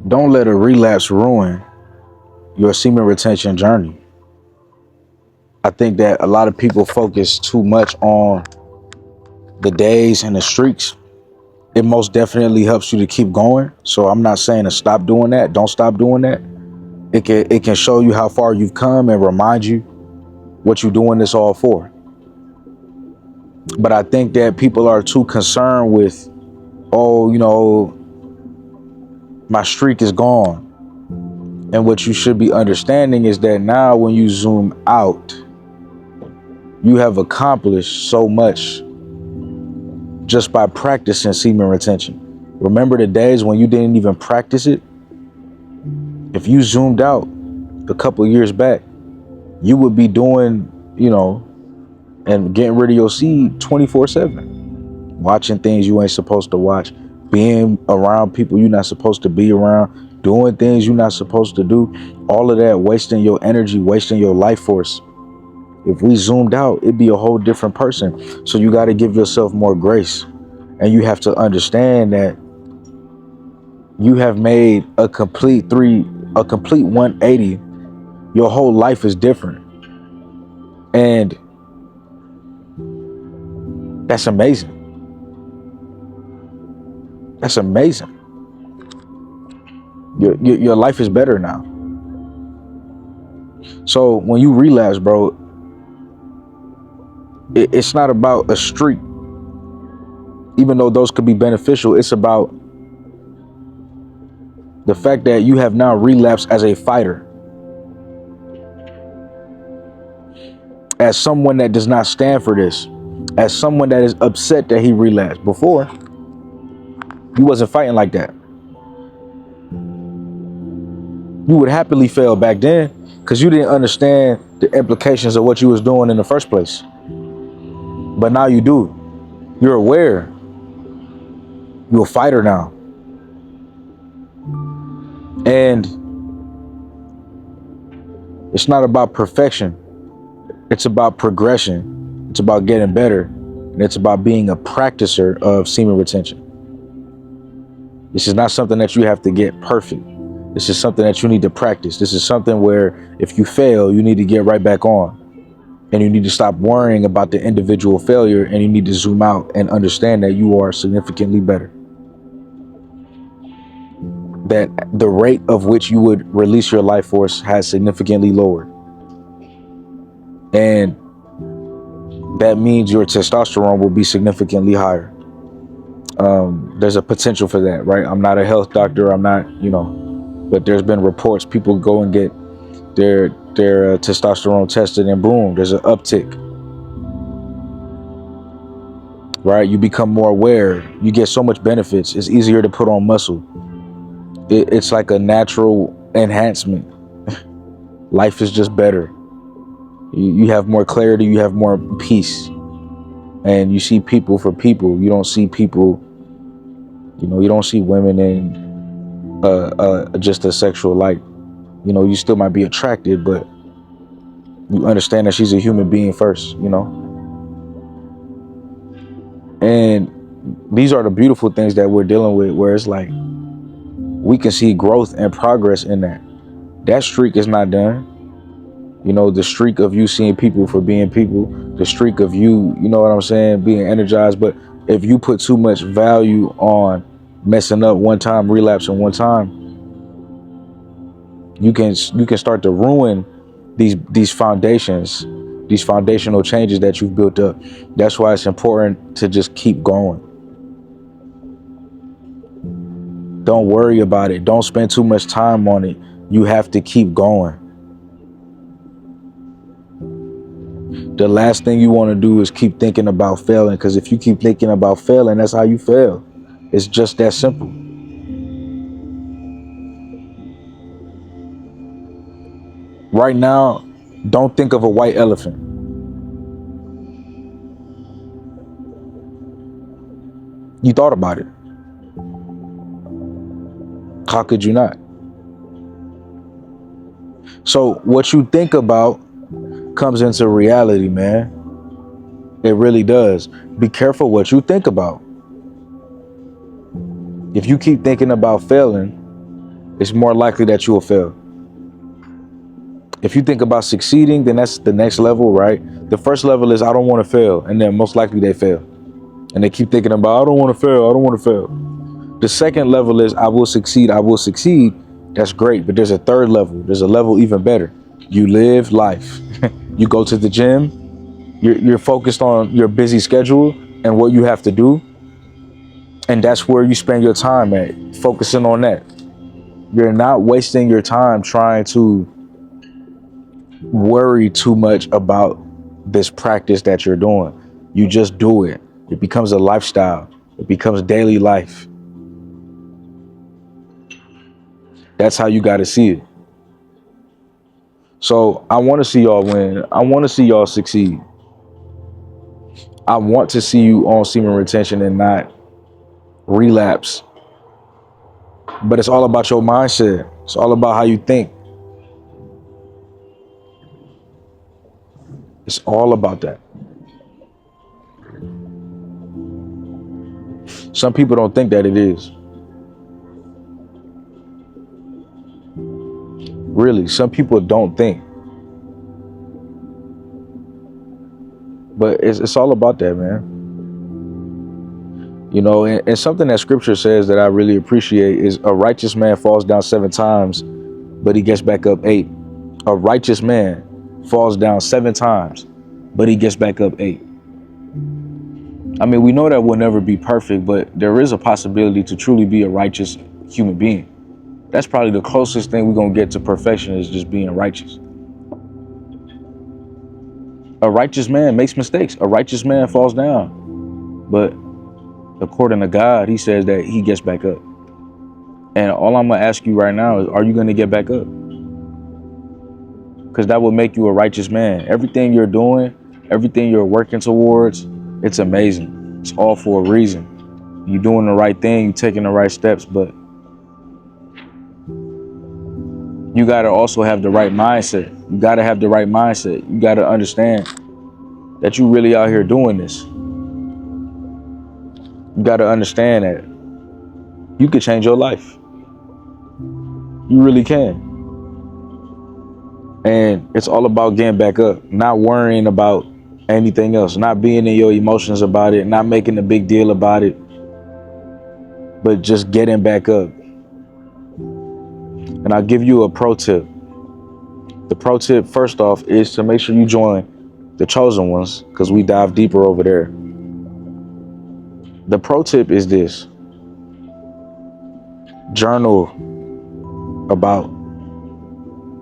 Don't let a relapse ruin your semen retention journey. I think that a lot of people focus too much on the days and the streaks. It most definitely helps you to keep going. So I'm not saying to stop doing that. Don't stop doing that. It can show you how far you've come and remind you what you're doing this all for. But I think that people are too concerned with, oh, my streak is gone. And what you should be understanding is that now when you zoom out, you have accomplished so much just by practicing semen retention. Remember the days when you didn't even practice it? If you zoomed out a couple years back, you would be doing, and getting rid of your seed 24/7, watching things you ain't supposed to watch, being around people you're not supposed to be around, doing things you're not supposed to do, all of that, wasting your energy, wasting your life force. If we zoomed out, it'd be a whole different person. So you got to give yourself more grace. And you have to understand that you have made a complete 180. Your whole life is different. And that's amazing. That's amazing. Your life is better now. So when you relapse, bro, it's not about a streak. Even though those could be beneficial, it's about the fact that you have now relapsed as a fighter, as someone that does not stand for this, as someone that is upset that he relapsed. Before, you wasn't fighting like that. You would happily fail back then because you didn't understand the implications of what you was doing in the first place. But now you do. You're aware. You're a fighter now. And it's not about perfection. It's about progression. It's about getting better. And it's about being a practicer of semen retention. This is not something that you have to get perfect. This is something that you need to practice. This is something where if you fail, you need to get right back on. And you need to stop worrying about the individual failure, and you need to zoom out and understand that you are significantly better. That the rate of which you would release your life force has significantly lowered. And that means your testosterone will be significantly higher. There's a potential for that, right? I'm not a health doctor. I'm not, but there's been reports people go and get their testosterone tested, and boom, there's an uptick. Right? You become more aware. You get so much benefits. It's easier to put on muscle. It's like a natural enhancement. Life is just better. You have more clarity. You have more peace. And you see people for people. You don't see people, you don't see women in just a sexual light. You still might be attracted, but you understand that she's a human being first, And these are the beautiful things that we're dealing with, where it's like we can see growth and progress in that. That streak is not done. The streak of you seeing people for being people, the streak of you, being energized. But if you put too much value on messing up one time, relapsing one time, you can start to ruin these foundations, these foundational changes that you've built up. That's why it's important to just keep going. Don't worry about it. Don't spend too much time on it. You have to keep going. The last thing you want to do is keep thinking about failing, because if you keep thinking about failing, that's how you fail. It's just that simple. Right now, don't think of a white elephant. You thought about it. How could you not? So what you think about comes into reality, man. It really does. Be careful what you think about. If you keep thinking about failing, it's more likely that you will fail. If you think about succeeding, then that's the next level, right? The first level is I don't want to fail, and then most likely they fail. And they keep thinking about I don't want to fail, I don't want to fail. The second level is I will succeed, I will succeed. That's great, but there's a third level. There's a level even better. You live life. You go to the gym. You're focused on your busy schedule and what you have to do. And that's where you spend your time at, focusing on that. You're not wasting your time trying to worry too much about this practice that you're doing. You just do it. It becomes a lifestyle. It becomes daily life. That's how you got to see it. So I want to see y'all win. I want to see y'all succeed. I want to see you on semen retention and not relapse. But it's all about your mindset. It's all about how you think. It's all about that. Some people don't think that it is. Really, some people don't think. But it's all about that, man. You know, and something that scripture says that I really appreciate is a righteous man falls down 7 times, but he gets back up 8. A righteous man falls down 7 times, but he gets back up 8. I mean, we know that we'll never be perfect, but there is a possibility to truly be a righteous human being. That's probably the closest thing we're going to get to perfection, is just being righteous. A righteous man makes mistakes. A righteous man falls down. But according to God, he says that he gets back up. And all I'm going to ask you right now is, are you going to get back up? Because that will make you a righteous man. Everything you're doing, everything you're working towards, it's amazing. It's all for a reason. You're doing the right thing, you're taking the right steps, but you got to also have the right mindset. You got to have the right mindset. You got to understand that you really out here doing this. You got to understand that you could change your life. You really can. And it's all about getting back up, not worrying about anything else, not being in your emotions about it, not making a big deal about it, but just getting back up. And I'll give you a pro tip. The pro tip, first off, is to make sure you join the chosen ones, because we dive deeper over there. The pro tip is this: journal about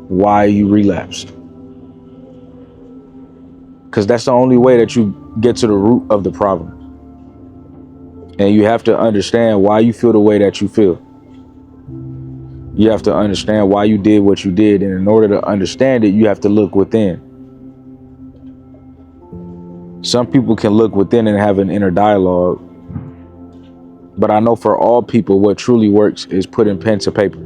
why you relapsed, because that's the only way that you get to the root of the problem. And you have to understand why you feel the way that you feel. You have to understand why you did what you did, and in order to understand it, you have to look within. Some people can look within and have an inner dialogue, but I know for all people, what truly works is putting pen to paper.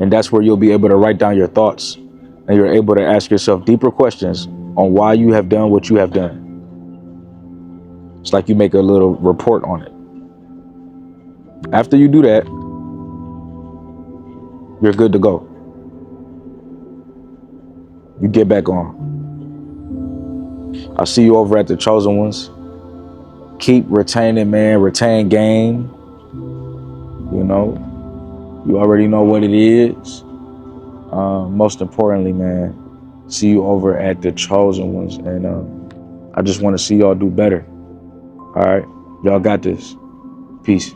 And that's where you'll be able to write down your thoughts, and you're able to ask yourself deeper questions on why you have done what you have done. It's like you make a little report on it. After you do that, you're good to go. You get back on. I'll see you over at the Chosen Ones. Keep retaining, man. Retain game. You know, you already know what it is. Most importantly, man, see you over at the Chosen Ones. And I just want to see y'all do better. All right? Y'all got this. Peace.